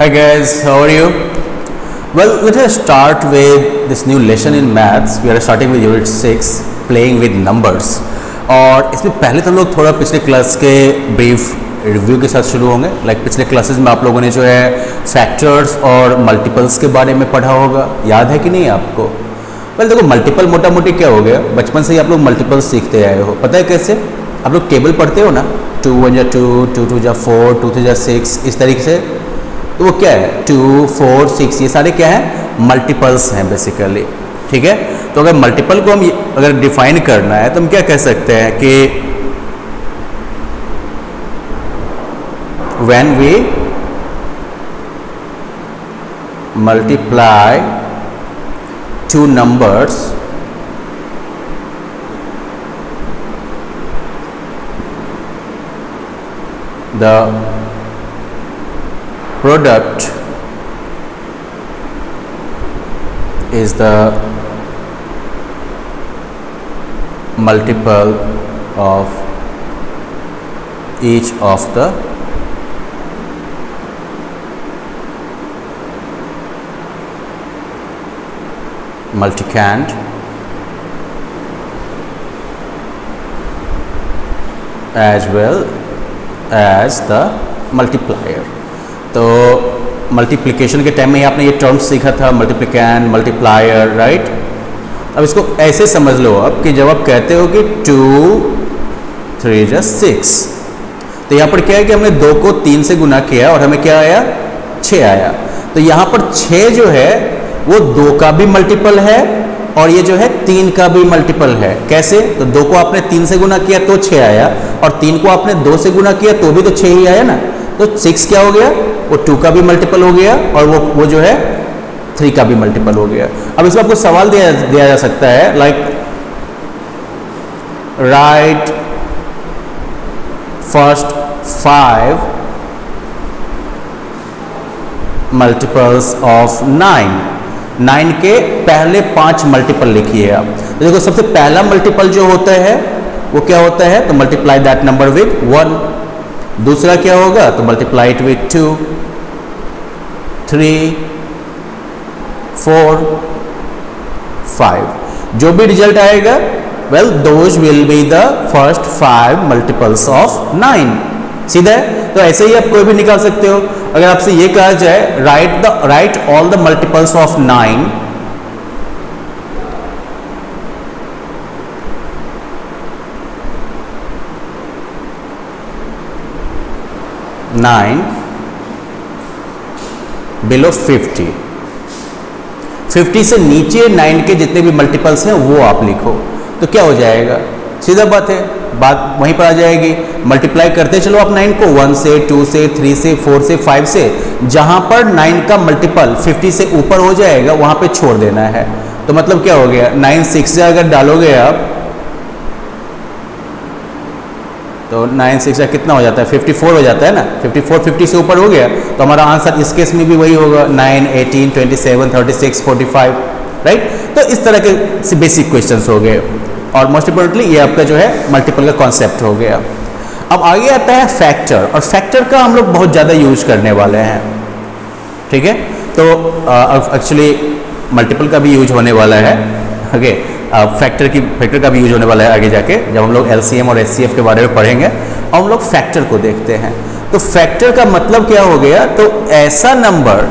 Hi guys, how are you? Well, let us start with this new lesson in maths. We are starting with unit 6, playing with numbers. और इसमें पहले तो हम लोग थोड़ा पिछले क्लास के ब्रीफ रिव्यू के साथ शुरू होंगे. पिछले क्लासेस में आप लोगों ने जो है फैक्टर्स और मल्टीपल्स के बारे में पढ़ा होगा. याद है कि नहीं आपको? देखो मल्टीपल मोटा मोटी क्या हो गया, बचपन से ही आप लोग मल्टीपल सीखते आए हो. पता है कैसे? आप लोग टेबल पढ़ते हो ना, 2 1 जा 2, 2 2 जा 4, 2 3 जा 6, इस तरीके से. तो वो क्या है, 2 4 6, ये सारे क्या है, मल्टीपल्स हैं बेसिकली. ठीक है, तो अगर मल्टीपल को हम अगर डिफाइन करना है तो हम क्या कह सकते हैं कि when we multiply two numbers the product is the multiple of each of the multicand as well as the multiplier. तो मल्टीप्लिकेशन के टाइम में आपने ये टर्म सीखा था, मल्टीप्लिकैंड, मल्टीप्लायर, राइट. अब इसको ऐसे समझ लो आप कि जब आप कहते हो कि 2 3 जा 6, तो यहाँ पर क्या है कि हमने 2 को 3 से गुना किया और हमें क्या आया, 6 आया. तो यहाँ पर 6 जो है वो 2 का भी मल्टीपल है और ये जो है 3 का भी मल्टीपल है. कैसे? तो 2 को आपने 3 से गुना किया तो 6 आया, और 3 को आपने 2 से गुना किया तो भी तो 6 ही आया ना. तो 6 क्या हो गया, वो 2 का भी मल्टीपल हो गया और वो जो है 3 का भी मल्टीपल हो गया. अब इसमें आपको सवाल दिया जा सकता है, like right first 5 multiples of 9 के पहले 5 मल्टीपल लिखिए आप. तो देखो सबसे पहला मल्टीपल जो होता है वो क्या होता है, तो मल्टीप्लाई दैट नंबर विद 1. दूसरा क्या होगा, तो मल्टीप्लाई इट विद 2, 3, 4, 5. जो भी रिजल्ट आएगा, well those will be the first 5 multiples of 9. सीधा है. तो ऐसे ही आप कोई भी निकाल सकते हो. अगर आपसे ये कहा जाए right all the multiples of 9, below 50 से नीचे 9 के जितने भी मल्टीपल्स हैं वो आप लिखो. तो क्या हो जाएगा, सीधा बात है, बात वहीं पर आ जाएगी. मल्टीप्लाई करते चलो आप 9 को 1 से 2 से 3 से 4 से 5 से, जहां पर 9 का मल्टीपल 50 से ऊपर हो जाएगा वहां पे छोड़ देना है. तो मतलब क्या हो गया, 9 6 से अगर डालोगे आप तो 9 6 कितना हो जाता है, 54 हो जाता है ना. 54 50 से ऊपर हो गया तो हमारा आंसर इस केस में भी वही होगा, 9 18 27 36 45, राइट. तो इस तरह के बेसिक क्वेश्चंस हो गए और मोस्ट इंपोर्टेंटली ये आपका जो है मल्टीपल का कॉन्सेप्ट हो गया. अब आगे आता है फैक्टर, और फैक्टर का हम लोग बहुत ज़्यादा यूज करने वाले हैं. ठीक है, तो एक्चुअली मल्टीपल का भी यूज होने वाला है. ओके, फैक्टर का भी यूज होने वाला है आगे जाके, जब हम लोग LCM और HCF के बारे में पढ़ेंगे. और हम लोग फैक्टर को देखते हैं. तो फैक्टर का मतलब क्या हो गया, तो ऐसा नंबर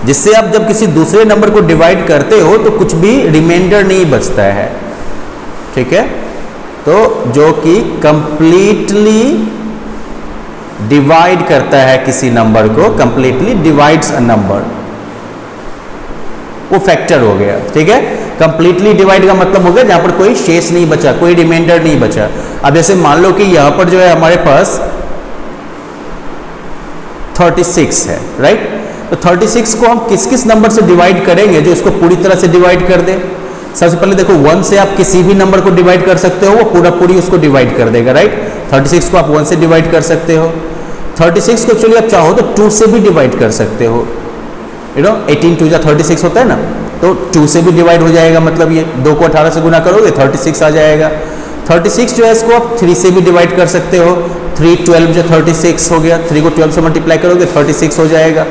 जिससे आप जब किसी दूसरे नंबर को डिवाइड करते हो तो कुछ भी रिमाइंडर नहीं बचता है. ठीक है, तो जो कि कंप्लीटली डिवाइड करता है किसी नंबर को, कंप्लीटली डिवाइड्स अ नंबर, वो फैक्टर हो गया. ठीक है, कंप्लीटली डिवाइड का मतलब हो गया जहां पर कोई शेष नहीं बचा, कोई रिमाइंडर नहीं बचा. अब जैसे मान लो कि यहां पर जो है हमारे पास 36 है, राइट. तो 36 को हम किस किस नंबर से डिवाइड करेंगे जो इसको पूरी तरह से डिवाइड कर दे. सबसे पहले देखो 1 से आप किसी भी नंबर को डिवाइड कर सकते हो, वो पूरी उसको डिवाइड कर देगा, राइट. 36 को आप 1 से डिवाइड कर सकते हो. 36 को एक्चुअली आप चाहो तो 2 से भी डिवाइड कर सकते हो. 18 2 जा 36 होता है ना, तो 2 से भी डिवाइड हो जाएगा. मतलब ये 2 को 18 से गुना करोगे 36 आ जाएगा. 36 जो है इसको आप 3 से भी डिवाइड कर सकते हो. 3 12 जो 36 हो गया, 3 को 12 से मल्टीप्लाई करोगे 36 हो जाएगा.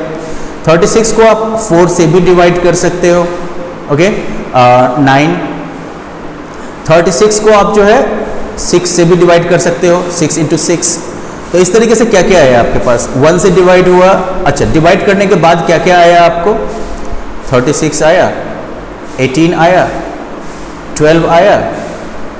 36 को आप 4 से भी डिवाइड कर सकते हो, ओके 9। 36 को आप जो है 6 से भी डिवाइड कर सकते हो, 6 × 6। तो इस तरीके से क्या क्या आया आपके पास, 1 से डिवाइड हुआ, अच्छा डिवाइड करने के बाद क्या क्या आया आपको, 36 आया, 18 आया, 12 आया,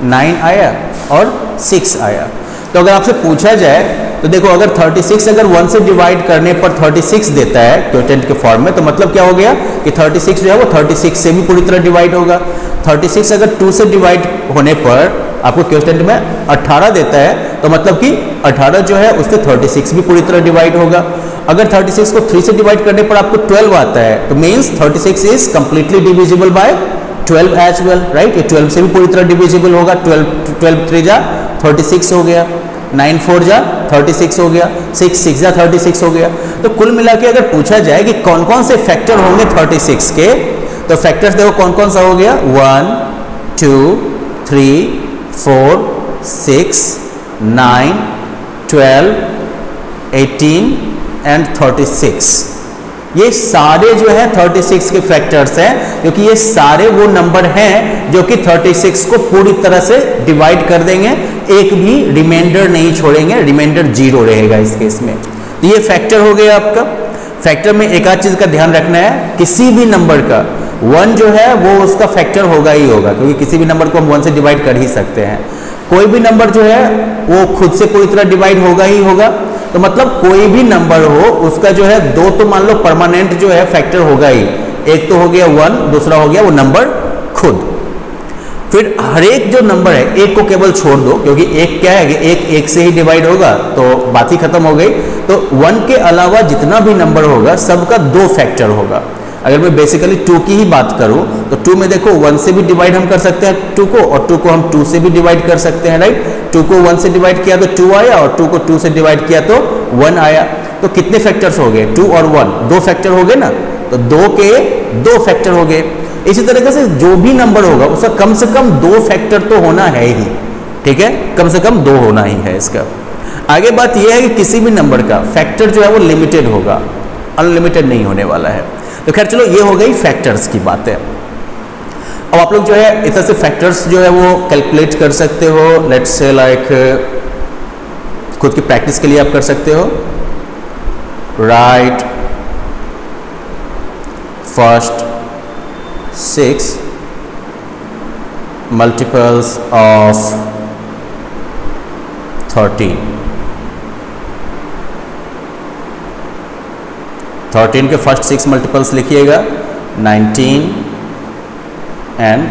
9 आया और 6 आया। तो अगर आपसे पूछा जाए तो देखो, अगर 36 अगर 1 से डिवाइड करने पर 36 देता है क्वोटिएंट के फॉर्म में, तो मतलब क्या हो गया कि 36 जो है वो 36 से भी पूरी तरह डिवाइड होगा। 36 अगर 2 से डिवाइड होने पर आपको क्वोटिएंट में 18 देता है, तो मतलब कि 18 जो है उससे 36 भी पूरी तरह डिवाइड होगा। अगर 36 को 3 से डिवाइड करने पर आपको 12 आता है, तो means 36 is completely divisible by 12 as well, right. ये 12 से भी पूरी तरह डिविजिबल होगा। 12 3 जा 36 हो गया, 9 4 जा 36 हो गया, 6 6 जा 36 हो गया। तो कुल मिला के अगर पूछा जाए कि कौन कौन से फैक्टर होंगे 36 के, तो फैक्टर्स देखो कौन कौन सा हो गया, 1 2 3 4 6 9 12 18 एंड 36। ये सारे जो है 36 के फैक्टर्स हैं, क्योंकि ये सारे वो नंबर हैं जो कि 36 को पूरी तरह से डिवाइड कर देंगे, एक भी रिमाइंडर नहीं छोड़ेंगे, रिमाइंडर 0 रहेगा इस केस में। तो ये फैक्टर हो गया आपका। फैक्टर में एक आध चीज का ध्यान रखना है, किसी भी नंबर का 1 जो है वो उसका फैक्टर होगा ही होगा, क्योंकि किसी भी नंबर को हम 1 से डिवाइड कर ही सकते हैं। कोई भी नंबर जो है वो खुद से पूरी तरह डिवाइड होगा ही होगा। तो मतलब कोई भी नंबर हो उसका जो है 2 तो मान लो परमानेंट जो है फैक्टर होगा ही, एक तो हो गया 1, दूसरा हो गया वो नंबर खुद। फिर हर एक जो नंबर है, एक को केवल छोड़ दो, क्योंकि एक क्या है कि एक से ही डिवाइड होगा, तो बात ही खत्म हो गई। तो 1 के अलावा जितना भी नंबर होगा सबका 2 फैक्टर होगा। अगर मैं बेसिकली 2 की ही बात करूं तो 2 में देखो 1 से भी डिवाइड हम कर सकते हैं 2 को, और 2 को हम 2 से भी डिवाइड कर सकते हैं, राइट। 2 को 1 से डिवाइड किया तो 2 आया, और 2 को 2 से डिवाइड किया तो 1 आया। तो कितने फैक्टर्स हो गए, 2 और 1, 2 फैक्टर हो गए ना। तो 2 के 2 फैक्टर हो गए। इसी तरीके से जो भी नंबर होगा उसका कम से कम 2 फैक्टर तो होना है ही, ठीक है, कम से कम 2 होना ही है इसका। आगे बात यह है कि किसी भी नंबर का फैक्टर जो है वो लिमिटेड होगा, अनलिमिटेड नहीं होने वाला है। तो खैर चलो, ये हो गई फैक्टर्स की बातें। अब आप लोग जो है इस तरह से फैक्टर्स जो है वो कैलकुलेट कर सकते हो। लेट्स से लाइक खुद की प्रैक्टिस के लिए आप कर सकते हो। Right first 6 multiples of 13। 13 के फर्स्ट 6 मल्टीपल्स लिखिएगा, 19 एंड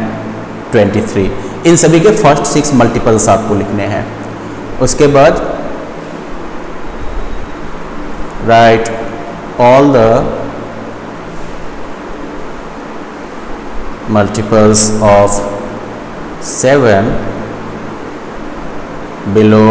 23। इन सभी के फर्स्ट 6 मल्टीपल्स आपको लिखने हैं। उसके बाद right all the multiples of 7 below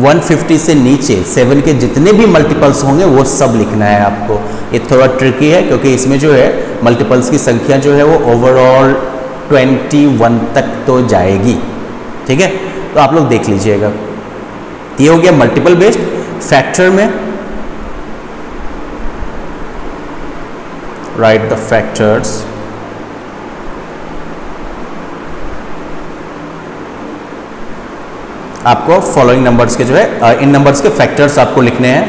150 से नीचे 7 के जितने भी मल्टीपल्स होंगे वो सब लिखना है आपको। ये थोड़ा ट्रिकी है, क्योंकि इसमें जो है मल्टीपल्स की संख्या जो है वो ओवरऑल 21 तक तो जाएगी, ठीक है। तो आप लोग देख लीजिएगा। ये हो गया मल्टीपल बेस्ड। फैक्टर में राइट द फैक्टर्स, आपको फॉलोइंग नंबर्स के जो है इन नंबर्स के फैक्टर्स आपको लिखने हैं।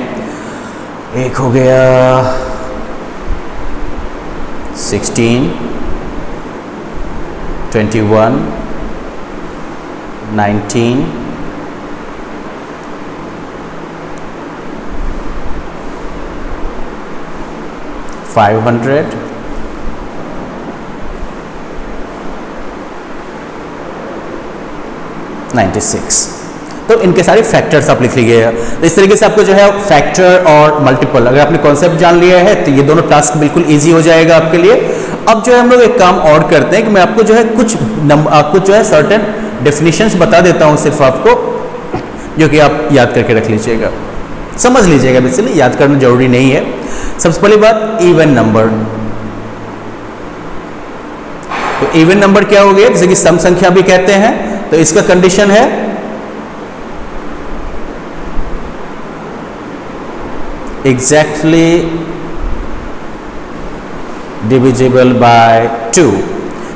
एक हो गया 16, 21, 19, 500, 96। तो इनके सारे फैक्टर्स आप लिख लीजिएगा। तो इस तरीके से आपको जो है फैक्टर और मल्टीपल, अगर आपने कॉन्सेप्ट जान लिया है तो ये दोनों टास्क बिल्कुल इजी हो जाएगा आपके लिए। अब जो है हम लोग एक काम और करते हैं कि मैं आपको जो है कुछ जो है सर्टेन डेफिनेशंस बता देता हूँ सिर्फ आपको, जो कि आप याद करके रख लीजिएगा, समझ लीजिएगा। बेसिकली याद करना जरूरी नहीं है। सबसे पहली बात, इवन नंबर। तो इवन नंबर क्या हो गया, जैसे कि सम संख्या भी कहते हैं। तो इसका कंडीशन है एग्जैक्टली डिविजिबल बाय 2,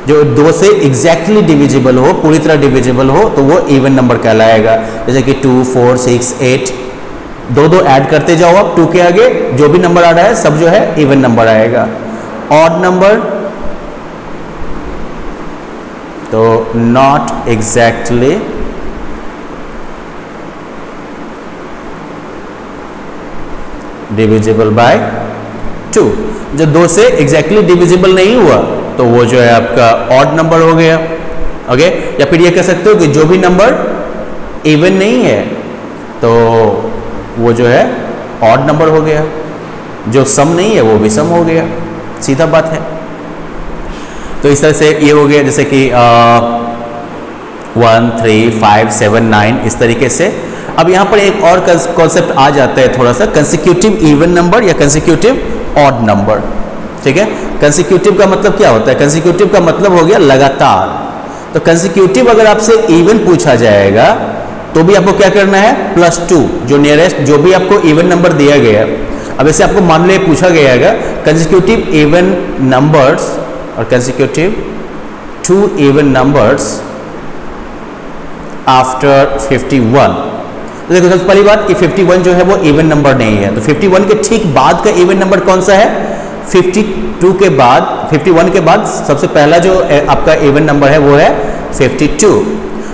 जो 2 से एग्जैक्टली डिविजिबल हो, पूरी तरह डिविजिबल हो, तो वो इवन नंबर कहलाएगा। जैसे कि 2, 4, 6, 8, दो ऐड करते जाओ आप 2 के आगे, जो भी नंबर आ रहा है सब जो है इवन नंबर आएगा। ऑड नंबर तो नॉट एग्जैक्टली डिविजिबल बाय 2, जो 2 से एग्जैक्टली डिविजिबल नहीं हुआ तो वो जो है आपका ऑड नंबर हो गया। ओके, या फिर ये कह सकते हो कि जो भी नंबर इवन नहीं है तो वो जो है ऑड नंबर हो गया, जो सम नहीं है वो भी सम हो गया, सीधा बात है। तो इस तरह से ये हो गया, जैसे कि 1, 3, 5, 7, 9 इस तरीके से। अब यहाँ पर एक और कॉन्सेप्ट आ जाता है थोड़ा सा, कंसेक्यूटिव इवन नंबर या कंसेक्यूटिव ऑड नंबर। ठीक है, कंसेक्यूटिव का मतलब क्या होता है? कंसेक्यूटिव का मतलब हो गया लगातार। तो कंसेक्यूटिव अगर आपसे इवन पूछा जाएगा तो भी आपको क्या करना है? +2, जो नियरेस्ट, जो भी आपको इवन नंबर दिया गया। अब ऐसे आपको मान लो पूछा गया है कंसेक्यूटिव इवन नंबर्स और कंसेक्यूटिव 2 इवन नंबर्स आफ्टर 51। तो देखो सबसे पहली बात कि 51 जो है वो इवन नंबर नहीं है, तो 51 के ठीक बाद का इवन नंबर कौन सा है? 52 के बाद, 51 के बाद सबसे पहला जो आपका इवन नंबर है वो है 52,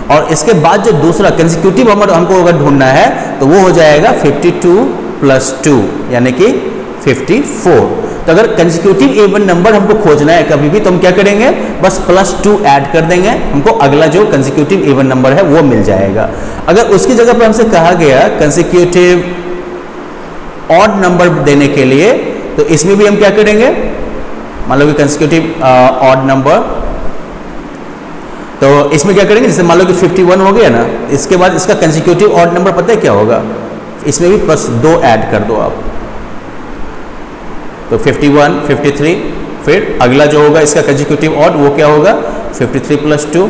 और इसके बाद जो दूसरा कंसेक्यूटिव नंबर हमको अगर ढूंढना है तो वो हो जाएगा 52 + 2 यानी कि 54। तो अगर कंसेक्यूटिव इवन नंबर हमको खोजना है कभी भी तो हम क्या करेंगे? बस +2 ऐड कर देंगे, हमको अगला जो कंसेक्यूटिव इवन नंबर है वो मिल जाएगा। अगर उसकी जगह पर हमसे कहा गया कंसेक्यूटिव ऑड नंबर देने के लिए, तो इसमें भी हम क्या करेंगे? मान लो कि कंसेक्यूटिव ऑड नंबर, तो इसमें क्या करेंगे? जैसे मान लो कि 51 हो गया ना, इसके बाद इसका कंसेक्यूटिव ऑड नंबर पता है क्या होगा? इसमें भी +2 ऐड कर दो आप, तो 51, 53, फिर अगला जो होगा इसका कंसेक्यूटिव ऑड वो क्या होगा? 53 + 2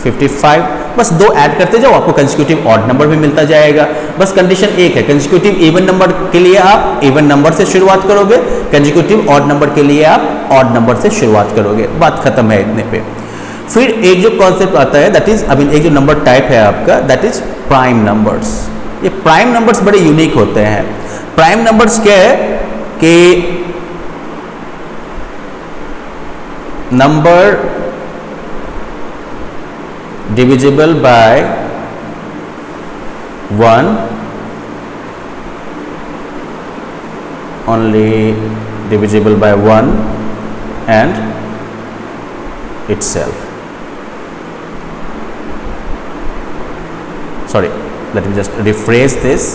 55, बस 2 ऐड करते जाओ, आपको कंसेक्यूटिव ऑड नंबर भी मिलता जाएगा। बस कंडीशन एक है, कंसेक्यूटिव इवन नंबर के लिए आप इवन नंबर से शुरुआत करोगे, कंसेक्यूटिव ऑड नंबर के लिए आप ऑड नंबर से शुरुआत करोगे, बात खत्म है इतने पे। फिर एक जो कॉन्सेप्ट आता है दैट इज, आई मीन एक जो नंबर टाइप है आपका, दैट इज प्राइम नंबर्स। ये प्राइम नंबर्स बड़े यूनिक होते हैं। प्राइम नंबर्स क्या है कि number divisible by 1 only divisible by 1 and itself. Sorry, let me just rephrase this.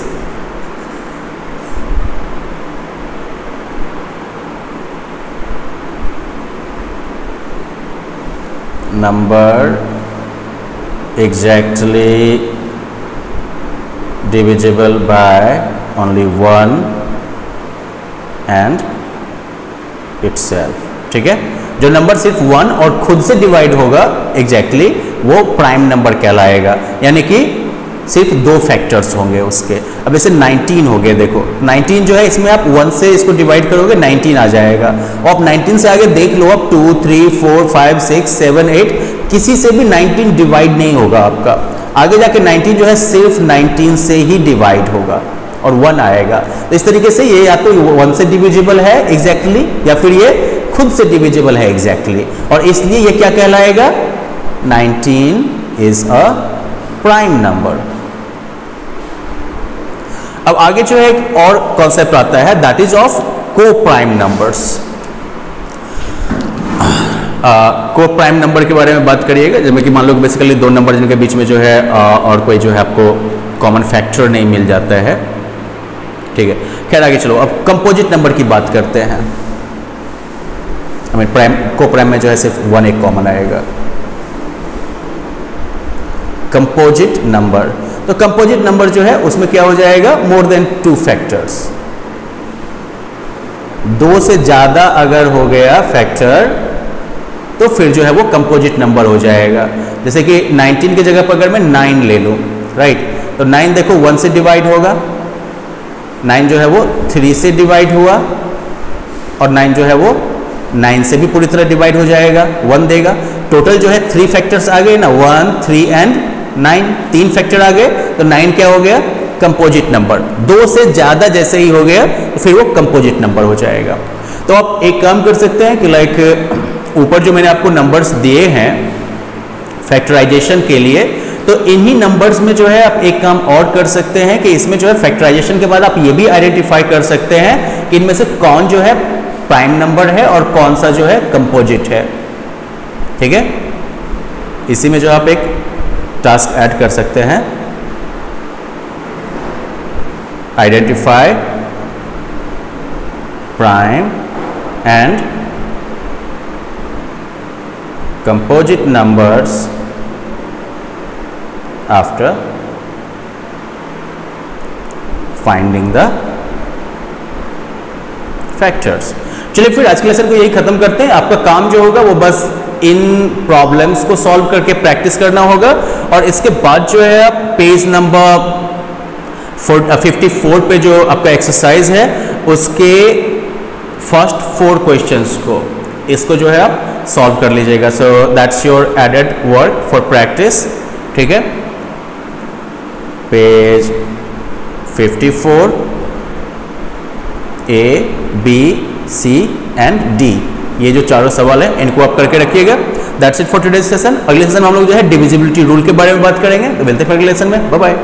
Number exactly divisible by only 1 and itself. ठीक है, जो नंबर सिर्फ 1 और खुद से डिवाइड होगा एग्जैक्टली वो प्राइम नंबर कहलाएगा, यानी कि सिर्फ 2 फैक्टर्स होंगे उसके। अब जैसे 19 हो गए, देखो 19 जो है इसमें आप 1 से इसको डिवाइड करोगे 19 आ जाएगा, और आप 19 से आगे देख लो आप 2, 3, 4, 5, 6, 7, 8 किसी से भी 19 डिवाइड नहीं होगा आपका। आगे जाके 19 जो है सिर्फ 19 से ही डिवाइड होगा और 1 आएगा। तो इस तरीके से ये या तो 1 से डिविजिबल है एग्जैक्टली या फिर ये खुद से डिविजिबल है एग्जैक्टली, और इसलिए ये क्या कहलाएगा? 19 इज अ प्राइम नंबर। अब आगे जो है एक और कॉन्सेप्ट आता है दैट इज ऑफ को प्राइम नंबर्स। को प्राइम नंबर के बारे में बात करिएगा, जिसमें कि मान लो बेसिकली 2 नंबर जिनके बीच में जो है और कोई जो है आपको कॉमन फैक्टर नहीं मिल जाता है। ठीक है, खैर आगे चलो, अब कंपोजिट नंबर की बात करते हैं। आई मीन प्राइम, को प्राइम में जो है सिर्फ 1 एक कॉमन आएगा। कंपोजिट नंबर, तो कंपोजिट नंबर जो है उसमें क्या हो जाएगा? More than 2 factors. 2 से ज़्यादा अगर हो गया फैक्टर तो फिर जो है वो कंपोजिट नंबर हो जाएगा। जैसे कि 19 की जगह पर अगर मैं 9 ले लूँ, राइट, तो 9 देखो 1 से डिवाइड होगा, 9 जो है वो 3 से डिवाइड हुआ और 9 जो है वो 9 से भी पूरी तरह डिवाइड हो जाएगा, 1 देगा। टोटल जो है 3 फैक्टर्स आ गए ना, 1, 3 एंड 9, 3 फैक्टर आ गए, तो 9 क्या हो गया, कंपोजिट नंबर। 2 से ज़्यादा जैसे ही हो गया तो फिर वो कंपोजिट नंबर हो जाएगा। तो आप एक काम कर सकते हैं कि लाइक ऊपर जो मैंने आपको नंबर्स दिए हैं फैक्टराइजेशन के लिए, तो इन्हीं नंबर्स में जो है आप एक काम और कर सकते हैं कि इसमें जो है फैक्टराइजेशन के बाद आप ये भी आइडेंटिफाई कर सकते हैं कि इनमें से कौन जो है प्राइम नंबर है और कौन सा जो है कंपोजिट है। ठीक है, इसी में जो आप एक टास्क ऐड कर सकते हैं, identify prime and composite numbers after finding the factors. चलिए फिर आज के लेसन को यही खत्म करते हैं। आपका काम जो होगा वो बस इन प्रॉब्लम्स को सॉल्व करके प्रैक्टिस करना होगा और इसके बाद जो है आप पेज नंबर 54 पे जो आपका एक्सरसाइज है उसके फर्स्ट 4 क्वेश्चंस को इसको जो है आप सॉल्व कर लीजिएगा। So that's your added work for practice. ठीक है, page 54 A, B, C and D, ये जो चारों सवाल हैं इनको आप करके रखिएगा। That's it for today's session. अगले सेशन में हम लोग जो है डिविजिबिलिटी रूल के बारे में बात करेंगे। तो मिलते हैं अगले लेसन में, बाय बाय।